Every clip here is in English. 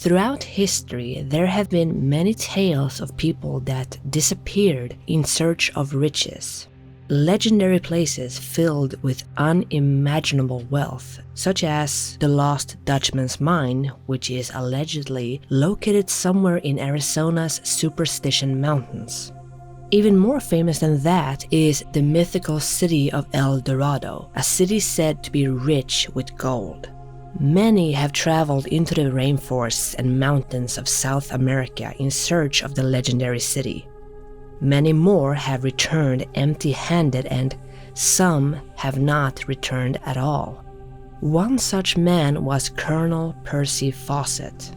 Throughout history, there have been many tales of people that disappeared in search of riches. Legendary places filled with unimaginable wealth, such as the Lost Dutchman's Mine, which is allegedly located somewhere in Arizona's Superstition Mountains. Even more famous than that is the mythical city of El Dorado, a city said to be rich with gold. Many have traveled into the rainforests and mountains of South America in search of the legendary city. Many more have returned empty-handed, and some have not returned at all. One such man was Colonel Percy Fawcett.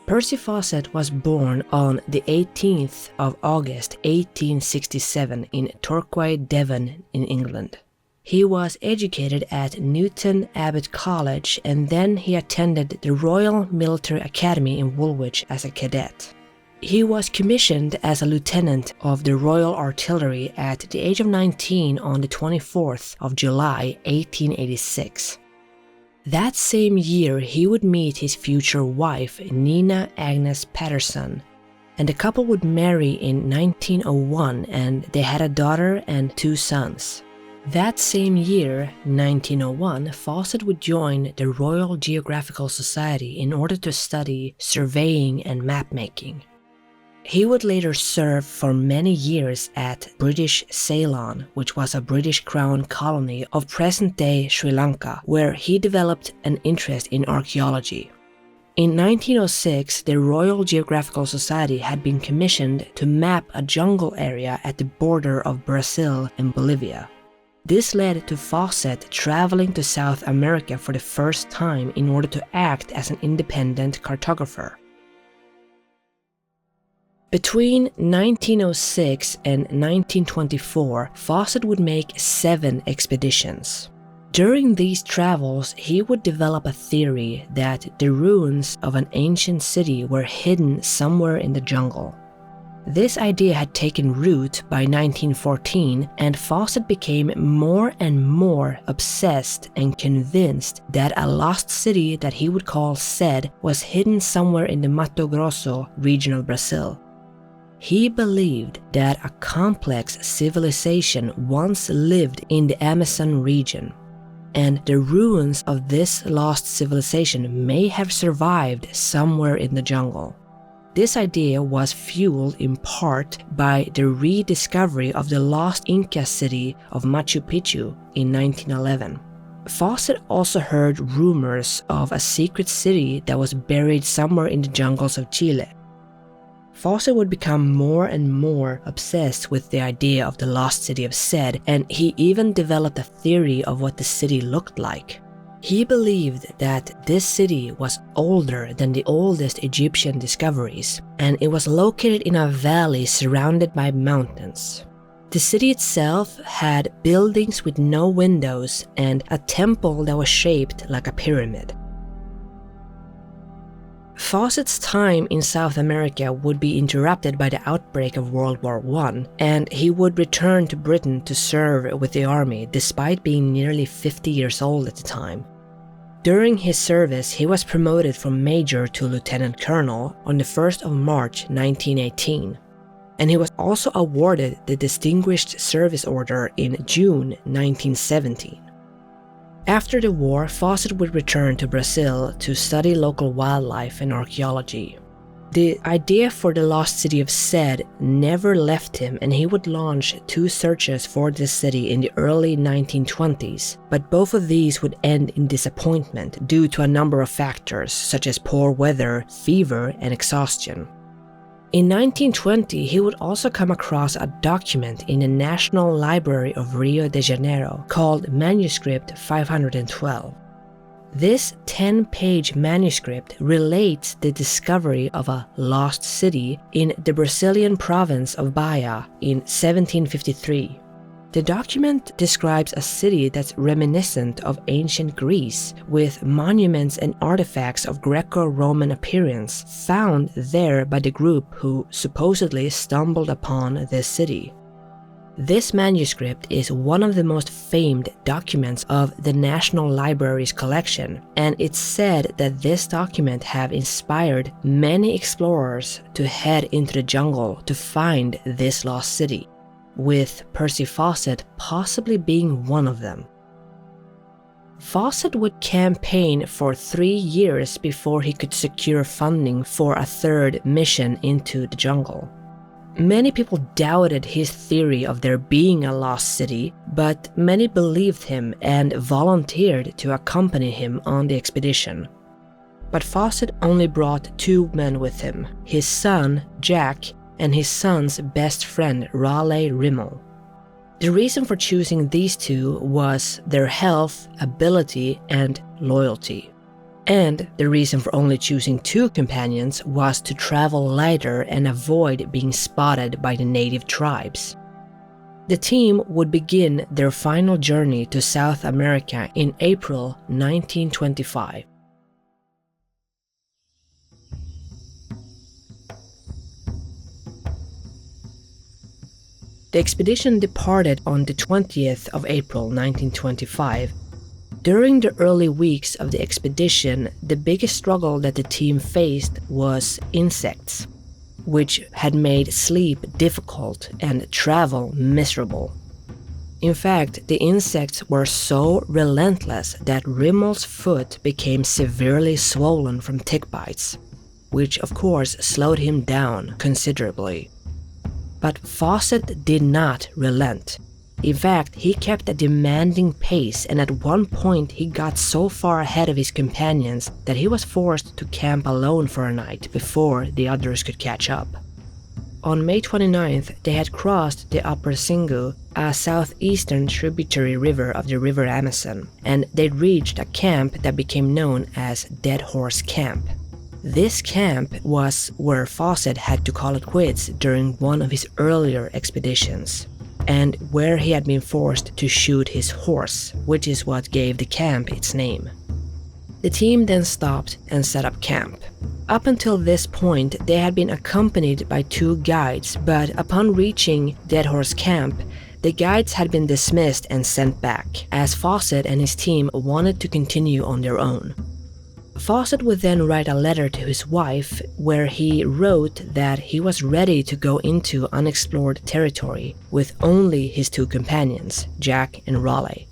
Percy Fawcett was born on the 18th of August 1867 in Torquay, Devon in England. He was educated at Newton Abbot College, and then he attended the Royal Military Academy in Woolwich as a cadet. He was commissioned as a lieutenant of the Royal Artillery at the age of 19 on the 24th of July 1886. That same year, he would meet his future wife, Nina Agnes Patterson, and the couple would marry in 1901, and they had a daughter and 2 sons. That same year, 1901, Fawcett would join the Royal Geographical Society in order to study surveying and mapmaking. He would later serve for many years at British Ceylon, which was a British Crown colony of present-day Sri Lanka, where he developed an interest in archaeology. In 1906, the Royal Geographical Society had been commissioned to map a jungle area at the border of Brazil and Bolivia. This led to Fawcett traveling to South America for the first time in order to act as an independent cartographer. Between 1906 and 1924, Fawcett would make 7 expeditions. During these travels, he would develop a theory that the ruins of an ancient city were hidden somewhere in the jungle. This idea had taken root by 1914, and Fawcett became more and more obsessed and convinced that a lost city that he would call Sed was hidden somewhere in the Mato Grosso region of Brazil. He believed that a complex civilization once lived in the Amazon region, and the ruins of this lost civilization may have survived somewhere in the jungle. This idea was fueled in part by the rediscovery of the lost Inca city of Machu Picchu in 1911. Fawcett also heard rumors of a secret city that was buried somewhere in the jungles of Chile. Fawcett would become more and more obsessed with the idea of the lost city of Sed, and he even developed a theory of what the city looked like. He believed that this city was older than the oldest Egyptian discoveries, and it was located in a valley surrounded by mountains. The city itself had buildings with no windows and a temple that was shaped like a pyramid. Fawcett's time in South America would be interrupted by the outbreak of World War I, and he would return to Britain to serve with the army despite being nearly 50 years old at the time. During his service, he was promoted from major to lieutenant colonel on the 1st of March 1918, and he was also awarded the Distinguished Service Order in June 1917. After the war, Fawcett would return to Brazil to study local wildlife and archaeology. The idea for the lost city of Sed never left him, and he would launch 2 searches for this city in the early 1920s, but both of these would end in disappointment due to a number of factors such as poor weather, fever, and exhaustion. In 1920, he would also come across a document in the National Library of Rio de Janeiro called Manuscript 512. This 10-page manuscript relates the discovery of a lost city in the Brazilian province of Bahia in 1753. The document describes a city that's reminiscent of ancient Greece, with monuments and artifacts of Greco-Roman appearance found there by the group who supposedly stumbled upon this city. This manuscript is one of the most famed documents of the National Library's collection, and it's said that this document have inspired many explorers to head into the jungle to find this lost city, with Percy Fawcett possibly being one of them. Fawcett would campaign for 3 years before he could secure funding for a third mission into the jungle. Many people doubted his theory of there being a lost city, but many believed him and volunteered to accompany him on the expedition. But Fawcett only brought 2 men with him, his son, Jack, and his son's best friend, Raleigh Rimmel. The reason for choosing these 2 was their health, ability, and loyalty. And the reason for only choosing 2 companions was to travel lighter and avoid being spotted by the native tribes. The team would begin their final journey to South America in April 1925. The expedition departed on the 20th of April 1925. During the early weeks of the expedition, the biggest struggle that the team faced was insects, which had made sleep difficult and travel miserable. In fact, the insects were so relentless that Rimmel's foot became severely swollen from tick bites, which of course slowed him down considerably. But Fawcett did not relent. In fact, he kept a demanding pace, and at one point he got so far ahead of his companions that he was forced to camp alone for a night before the others could catch up. On May 29th, they had crossed the Upper Singu, a southeastern tributary river of the River Amazon, and they'd reached a camp that became known as Dead Horse Camp. This camp was where Fawcett had to call it quits during one of his earlier expeditions, and where he had been forced to shoot his horse, which is what gave the camp its name. The team then stopped and set up camp. Up until this point, they had been accompanied by 2 guides, but upon reaching Dead Horse Camp, the guides had been dismissed and sent back, as Fawcett and his team wanted to continue on their own. Fawcett would then write a letter to his wife where he wrote that he was ready to go into unexplored territory with only his 2 companions, Jack and Raleigh.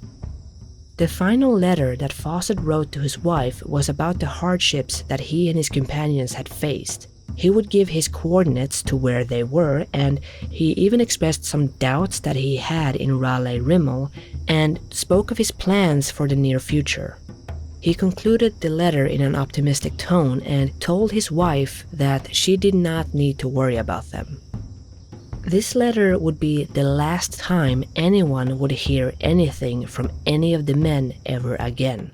The final letter that Fawcett wrote to his wife was about the hardships that he and his companions had faced. He would give his coordinates to where they were, and he even expressed some doubts that he had in Raleigh Rimmel and spoke of his plans for the near future. He concluded the letter in an optimistic tone and told his wife that she did not need to worry about them. This letter would be the last time anyone would hear anything from any of the men ever again.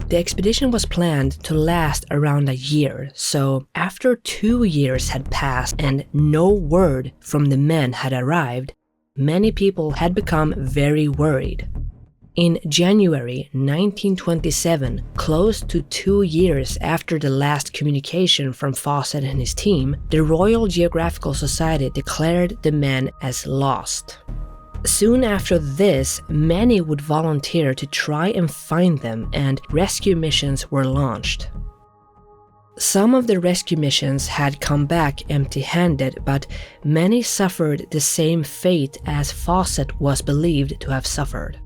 The expedition was planned to last around a year, so after 2 years had passed and no word from the men had arrived, many people had become very worried. In January 1927, close to 2 years after the last communication from Fawcett and his team, the Royal Geographical Society declared the men as lost. Soon after this, many would volunteer to try and find them, and rescue missions were launched. Some of the rescue missions had come back empty-handed, but many suffered the same fate as Fawcett was believed to have suffered.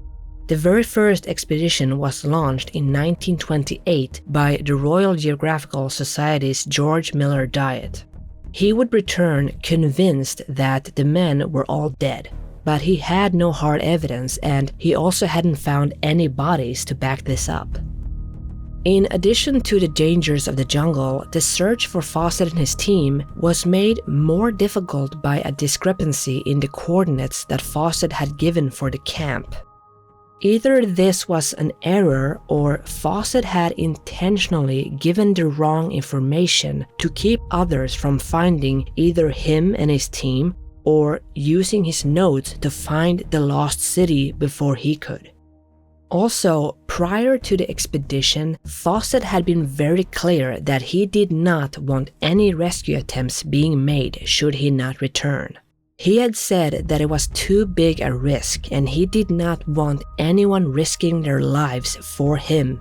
The very first expedition was launched in 1928 by the Royal Geographical Society's George Miller Diet. He would return convinced that the men were all dead, but he had no hard evidence, and he also hadn't found any bodies to back this up. In addition to the dangers of the jungle, the search for Fawcett and his team was made more difficult by a discrepancy in the coordinates that Fawcett had given for the camp. Either this was an error or Fawcett had intentionally given the wrong information to keep others from finding either him and his team or using his notes to find the lost city before he could. Also, prior to the expedition, Fawcett had been very clear that he did not want any rescue attempts being made should he not return. He had said that it was too big a risk and he did not want anyone risking their lives for him.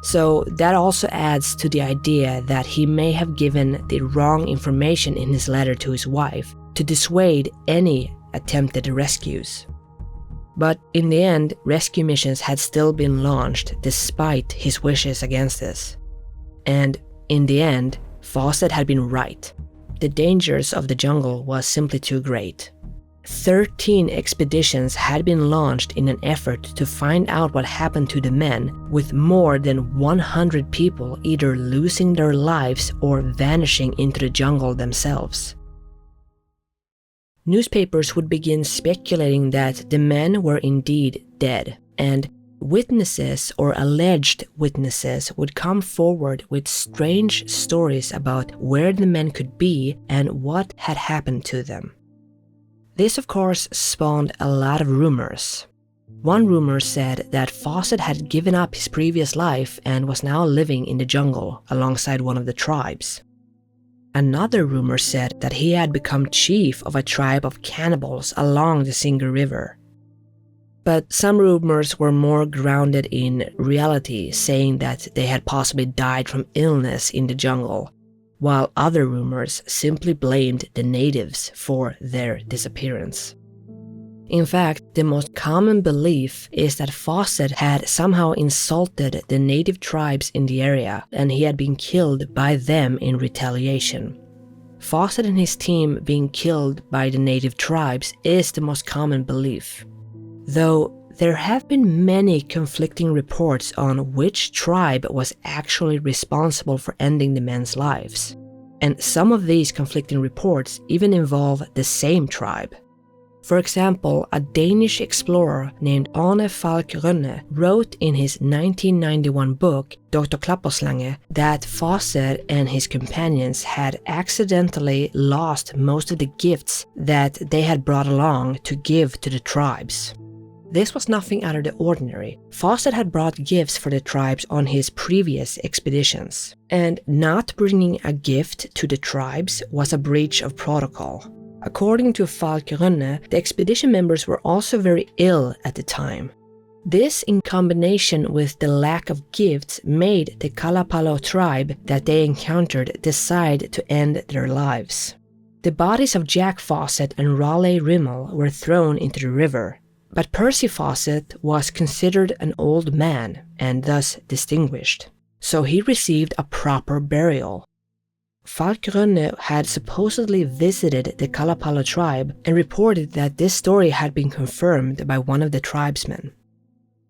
So that also adds to the idea that he may have given the wrong information in his letter to his wife to dissuade any attempted rescues. But in the end, rescue missions had still been launched despite his wishes against this. And in the end, Fawcett had been right. The dangers of the jungle was simply too great. 13 expeditions had been launched in an effort to find out what happened to the men, with more than 100 people either losing their lives or vanishing into the jungle themselves. Newspapers would begin speculating that the men were indeed dead, and witnesses or alleged witnesses would come forward with strange stories about where the men could be and what had happened to them. This, of course, spawned a lot of rumors. One rumor said that Fawcett had given up his previous life and was now living in the jungle alongside one of the tribes. Another rumor said that he had become chief of a tribe of cannibals along the Singer River. But some rumors were more grounded in reality, saying that they had possibly died from illness in the jungle, while other rumors simply blamed the natives for their disappearance. In fact, the most common belief is that Fawcett had somehow insulted the native tribes in the area and he had been killed by them in retaliation. Fawcett and his team being killed by the native tribes is the most common belief. Though there have been many conflicting reports on which tribe was actually responsible for ending the men's lives. And some of these conflicting reports even involve the same tribe. For example, a Danish explorer named Arne Falk Rønne wrote in his 1991 book, Dr. Klapperslange, that Fawcett and his companions had accidentally lost most of the gifts that they had brought along to give to the tribes. This was nothing out of the ordinary. Fawcett had brought gifts for the tribes on his previous expeditions, and not bringing a gift to the tribes was a breach of protocol. According to Falk Rønne, the expedition members were also very ill at the time. This, in combination with the lack of gifts, made the Kalapalo tribe that they encountered decide to end their lives. The bodies of Jack Fawcett and Raleigh Rimmel were thrown into the river, but Percy Fawcett was considered an old man and thus distinguished, so he received a proper burial. Falk Rønne had supposedly visited the Kalapalo tribe and reported that this story had been confirmed by one of the tribesmen.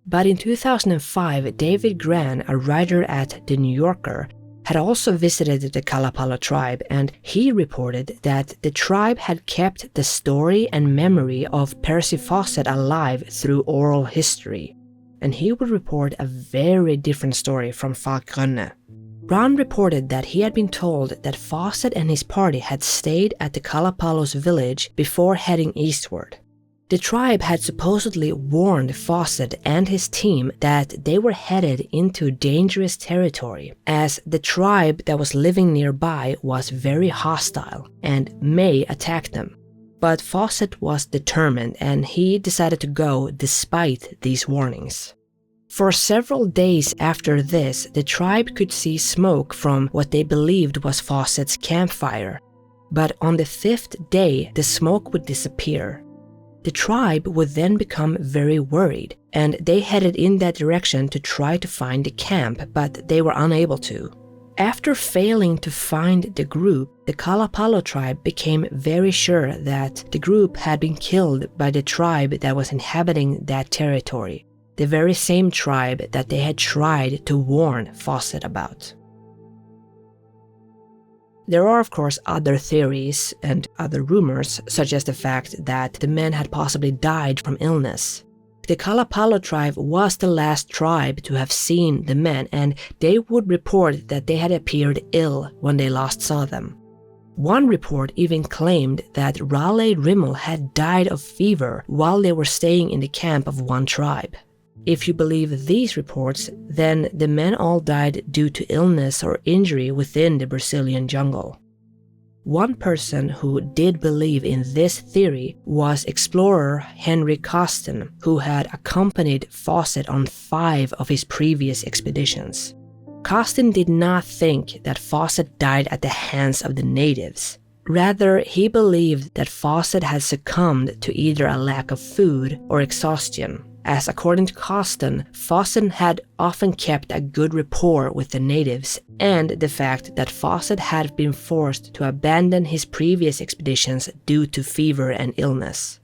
But in 2005, David Gran, a writer at The New Yorker, had also visited the Kalapalo tribe, and he reported that the tribe had kept the story and memory of Percy Fawcett alive through oral history. And he would report a very different story from Falk Rønne. Ron reported that he had been told that Fawcett and his party had stayed at the Kalapalo's village before heading eastward. The tribe had supposedly warned Fawcett and his team that they were headed into dangerous territory, as the tribe that was living nearby was very hostile and may attack them. But Fawcett was determined and he decided to go despite these warnings. For several days after this, the tribe could see smoke from what they believed was Fawcett's campfire. But on the 5th day, the smoke would disappear. The tribe would then become very worried, and they headed in that direction to try to find the camp, but they were unable to. After failing to find the group, the Kalapalo tribe became very sure that the group had been killed by the tribe that was inhabiting that territory, the very same tribe that they had tried to warn Fawcett about. There are, of course, other theories and other rumors, such as the fact that the men had possibly died from illness. The Kalapalo tribe was the last tribe to have seen the men, and they would report that they had appeared ill when they last saw them. One report even claimed that Raleigh Rimmel had died of fever while they were staying in the camp of one tribe. If you believe these reports, then the men all died due to illness or injury within the Brazilian jungle. One person who did believe in this theory was explorer Henry Coston, who had accompanied Fawcett on 5 of his previous expeditions. Costin did not think that Fawcett died at the hands of the natives. Rather, he believed that Fawcett had succumbed to either a lack of food or exhaustion, as according to Costin, Fawcett had often kept a good rapport with the natives, and the fact that Fawcett had been forced to abandon his previous expeditions due to fever and illness.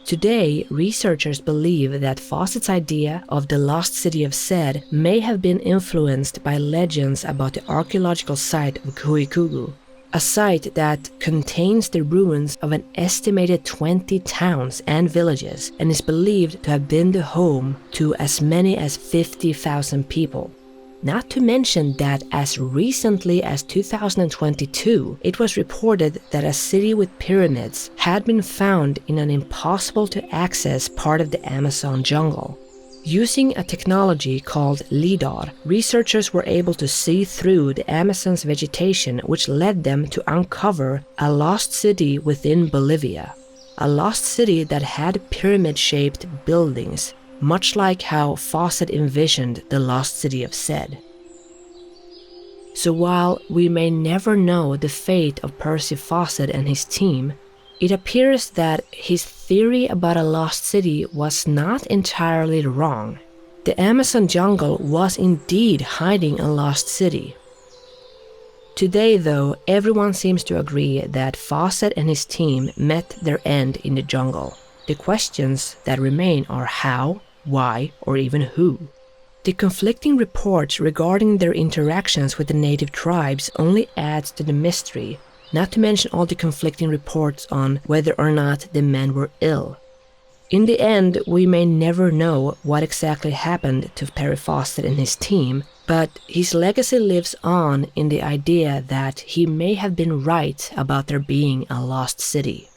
Today, researchers believe that Fawcett's idea of the lost city of Sed may have been influenced by legends about the archaeological site of Cuicugu, a site that contains the ruins of an estimated 20 towns and villages and is believed to have been the home to as many as 50,000 people. Not to mention that as recently as 2022, it was reported that a city with pyramids had been found in an impossible to access part of the Amazon jungle. Using a technology called LIDAR, researchers were able to see through the Amazon's vegetation, which led them to uncover a lost city within Bolivia. A lost city that had pyramid-shaped buildings, much like how Fawcett envisioned the lost city of Sed. So while we may never know the fate of Percy Fawcett and his team, it appears that his theory about a lost city was not entirely wrong. The Amazon jungle was indeed hiding a lost city. Today, though, everyone seems to agree that Fawcett and his team met their end in the jungle. The questions that remain are how, why, or even who. The conflicting reports regarding their interactions with the native tribes only adds to the mystery, not to mention all the conflicting reports on whether or not the men were ill. In the end, we may never know what exactly happened to Perry Fawcett and his team, but his legacy lives on in the idea that he may have been right about there being a lost city.